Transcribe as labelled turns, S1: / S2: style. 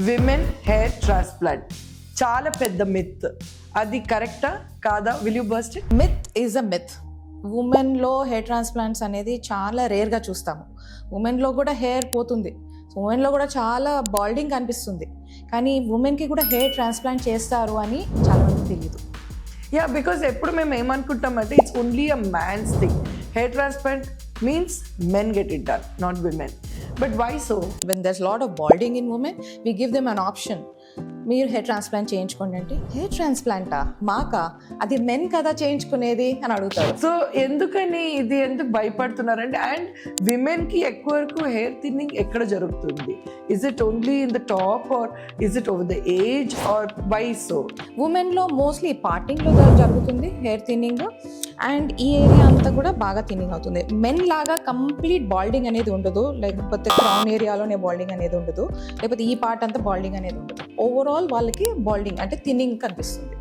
S1: Women hair transplant చాలా పెద్ద myth, అది కరెక్టా కాదా? Will you bust it?
S2: Myth is a myth. ఉమెన్లో హెయిర్ ట్రాన్స్ప్లాంట్స్ అనేది చాలా రేర్గా చూస్తాము. ఉమెన్లో కూడా హెయిర్ పోతుంది, ఉమెన్లో కూడా చాలా బాల్డింగ్ కనిపిస్తుంది, కానీ ఉమెన్కి కూడా హెయిర్ ట్రాన్స్ప్లాంట్ చేస్తారు అని చాలామంది తెలియదు.
S1: యా, బికాస్ ఎప్పుడు మేము ఏమనుకుంటామంటే it's only a man's thing. Hair transplant means men get it done, not women. But why so?
S2: When there's lot of balding in women, we give them an option. మీరు hair transplant చేయించుకోండి అంటే, hair ట్రాన్స్ప్లాంటా మాకా, అది men కదా చేయించుకునేది అని అడుగుతారు.
S1: So ఎందుకని ఇది ఎందుకు భయపడుతున్నారంటే, అండ్ విమెన్కి ఎక్కువ వరకు హెయిర్ థిన్నింగ్ ఎక్కడ జరుగుతుంది? Is it only in the top or is it over the age or why so?
S2: ఉమెన్లో మోస్ట్లీ పార్టింగ్లో జరుగుతుంది హెయిర్ థిన్నింగ్, అండ్ ఈ ఏరియా అంతా కూడా బాగా థిన్నింగ్ అవుతుంది. మెన్ లాగా కంప్లీట్ బాల్డింగ్ అనేది ఉండదు, లేకపోతే క్రౌన్ ఏరియాలోనే బాల్డింగ్ అనేది ఉండదు, లేకపోతే ఈ పార్ట్ అంతా బాల్డింగ్ అనేది ఉండదు. ఓవరాల్ వాళ్ళకి బాల్డింగ్ అంటే థిన్నింగ్ కనిపిస్తుంది.